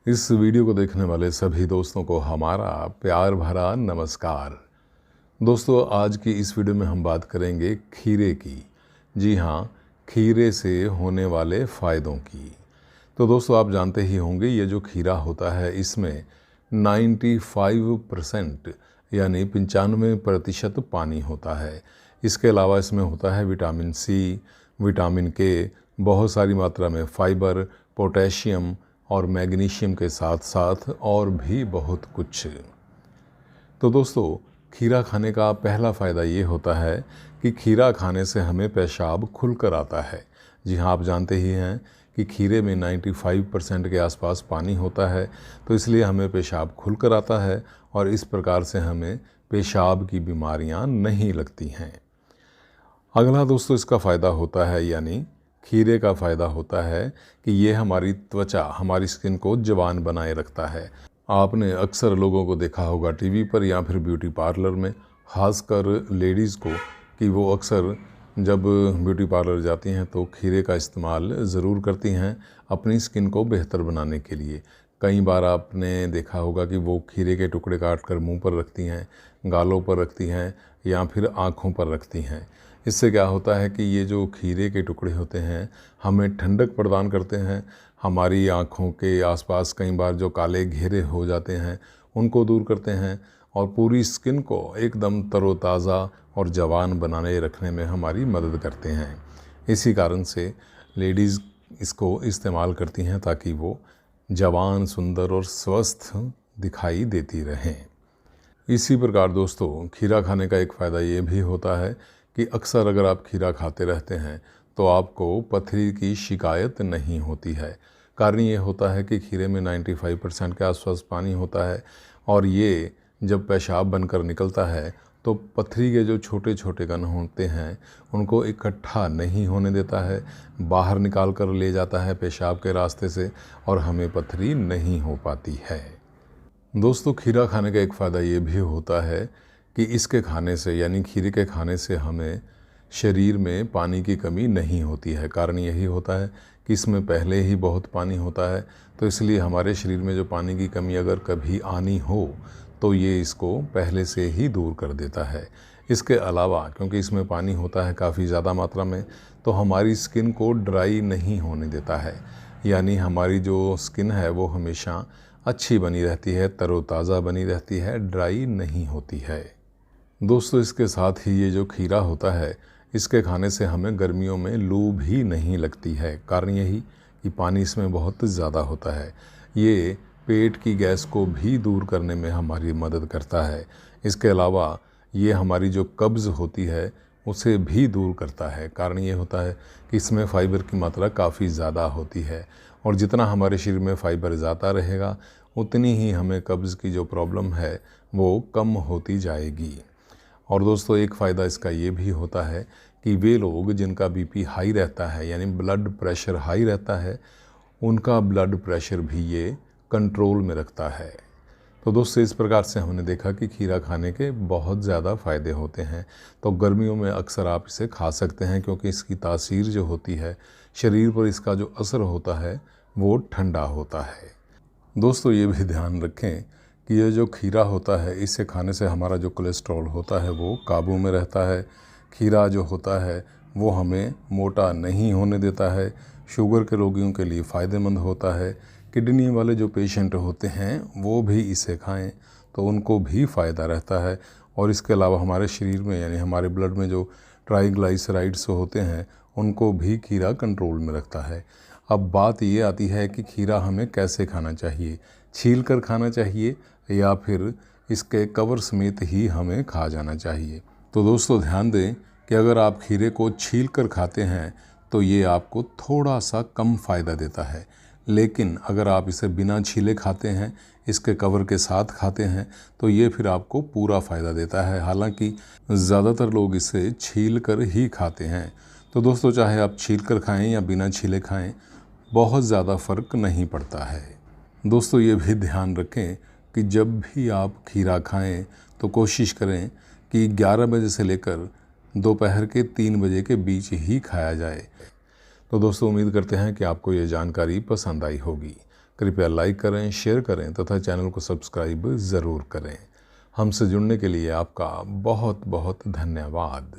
इस वीडियो को देखने वाले सभी दोस्तों को हमारा प्यार भरा नमस्कार। दोस्तों, आज की इस वीडियो में हम बात करेंगे खीरे की। जी हाँ, खीरे से होने वाले फ़ायदों की। तो दोस्तों, आप जानते ही होंगे ये जो खीरा होता है इसमें 95% यानी 95% पानी होता है। इसके अलावा इसमें होता है विटामिन सी, विटामिन के, बहुत सारी मात्रा में फाइबर, पोटेशियम और मैग्नीशियम के साथ साथ और भी बहुत कुछ। तो दोस्तों, खीरा खाने का पहला फ़ायदा ये होता है कि खीरा खाने से हमें पेशाब खुलकर आता है। जी हाँ, आप जानते ही हैं कि खीरे में 95% के आसपास पानी होता है, तो इसलिए हमें पेशाब खुलकर आता है और इस प्रकार से हमें पेशाब की बीमारियां नहीं लगती हैं। अगला दोस्तों इसका फ़ायदा होता है, यानी खीरे का फ़ायदा होता है कि ये हमारी त्वचा, हमारी स्किन को जवान बनाए रखता है। आपने अक्सर लोगों को देखा होगा टीवी पर या फिर ब्यूटी पार्लर में, ख़ासकर लेडीज़ को, कि वो अक्सर जब ब्यूटी पार्लर जाती हैं तो खीरे का इस्तेमाल ज़रूर करती हैं अपनी स्किन को बेहतर बनाने के लिए। कई बार आपने देखा होगा कि वो खीरे के टुकड़े काट कर मुँह पर रखती हैं, गालों पर रखती हैं या फिर आँखों पर रखती हैं। इससे क्या होता है कि ये जो खीरे के टुकड़े होते हैं हमें ठंडक प्रदान करते हैं। हमारी आँखों के आसपास कई बार जो काले घेरे हो जाते हैं उनको दूर करते हैं और पूरी स्किन को एकदम तरोताज़ा और जवान बनाने रखने में हमारी मदद करते हैं। इसी कारण से लेडीज़ इसको इस्तेमाल करती हैं ताकि वो जवान, सुंदर और स्वस्थ दिखाई देती रहें। इसी प्रकार दोस्तों, खीरा खाने का एक फ़ायदा ये भी होता है कि अक्सर अगर आप खीरा खाते रहते हैं तो आपको पथरी की शिकायत नहीं होती है। कारण ये होता है कि खीरे में 95% के आसपास पानी होता है और ये जब पेशाब बनकर निकलता है तो पथरी के जो छोटे छोटे कण होते हैं उनको इकट्ठा नहीं होने देता है, बाहर निकाल कर ले जाता है पेशाब के रास्ते से और हमें पथरी नहीं हो पाती है। दोस्तों, खीरा खाने का एक फ़ायदा ये भी होता है कि इसके खाने से, यानी खीरे के खाने से हमें शरीर में पानी की कमी नहीं होती है। कारण यही होता है कि इसमें पहले ही बहुत पानी होता है, तो इसलिए हमारे शरीर में जो पानी की कमी अगर कभी आनी हो तो ये इसको पहले से ही दूर कर देता है। इसके अलावा क्योंकि इसमें पानी होता है काफ़ी ज़्यादा मात्रा में, तो हमारी स्किन को ड्राई नहीं होने देता है। यानी हमारी जो स्किन है वो हमेशा अच्छी बनी रहती है, तरोताज़ा बनी रहती है, ड्राई नहीं होती है। दोस्तों, इसके साथ ही ये जो खीरा होता है इसके खाने से हमें गर्मियों में लू भी नहीं लगती है। कारण यही कि पानी इसमें बहुत ज़्यादा होता है। ये पेट की गैस को भी दूर करने में हमारी मदद करता है। इसके अलावा ये हमारी जो कब्ज़ होती है उसे भी दूर करता है। कारण ये होता है कि इसमें फ़ाइबर की मात्रा काफ़ी ज़्यादा होती है और जितना हमारे शरीर में फ़ाइबर ज़्यादा रहेगा उतनी ही हमें कब्ज़ की जो प्रॉब्लम है वो कम होती जाएगी। और दोस्तों, एक फ़ायदा इसका ये भी होता है कि वे लोग जिनका बीपी हाई रहता है, यानी ब्लड प्रेशर हाई रहता है, उनका ब्लड प्रेशर भी ये कंट्रोल में रखता है। तो दोस्तों, इस प्रकार से हमने देखा कि खीरा खाने के बहुत ज़्यादा फ़ायदे होते हैं। तो गर्मियों में अक्सर आप इसे खा सकते हैं क्योंकि इसकी तासीर जो होती है, शरीर पर इसका जो असर होता है वो ठंडा होता है। दोस्तों, ये भी ध्यान रखें कि ये जो खीरा होता है इसे खाने से हमारा जो कोलेस्ट्रॉल होता है वो काबू में रहता है। खीरा जो होता है वो हमें मोटा नहीं होने देता है, शुगर के रोगियों के लिए फ़ायदेमंद होता है। किडनी वाले जो पेशेंट होते हैं वो भी इसे खाएं तो उनको भी फ़ायदा रहता है। और इसके अलावा हमारे शरीर में, यानी हमारे ब्लड में जो ट्राइग्लाइसराइड्स होते हैं उनको भी खीरा कंट्रोल में रखता है। अब बात ये आती है कि खीरा हमें कैसे खाना चाहिए, छील कर खाना चाहिए या फिर इसके कवर समेत ही हमें खा जाना चाहिए। तो दोस्तों, ध्यान दें कि अगर आप खीरे को छील कर खाते हैं तो ये आपको थोड़ा सा कम फ़ायदा देता है, लेकिन अगर आप इसे बिना छीले खाते हैं, इसके कवर के साथ खाते हैं, तो ये फिर आपको पूरा फ़ायदा देता है। हालांकि ज़्यादातर लोग इसे छील कर ही खाते हैं। तो दोस्तों, चाहे आप छील कर खाएँ या बिना छीले खाएँ, बहुत ज़्यादा फ़र्क नहीं पड़ता है। दोस्तों, ये भी ध्यान रखें कि जब भी आप खीरा खाएं तो कोशिश करें कि 11 बजे से लेकर दोपहर के 3 बजे के बीच ही खाया जाए। तो दोस्तों, उम्मीद करते हैं कि आपको ये जानकारी पसंद आई होगी। कृपया लाइक करें, शेयर करें तथा चैनल को सब्सक्राइब ज़रूर करें। हमसे जुड़ने के लिए आपका बहुत बहुत धन्यवाद।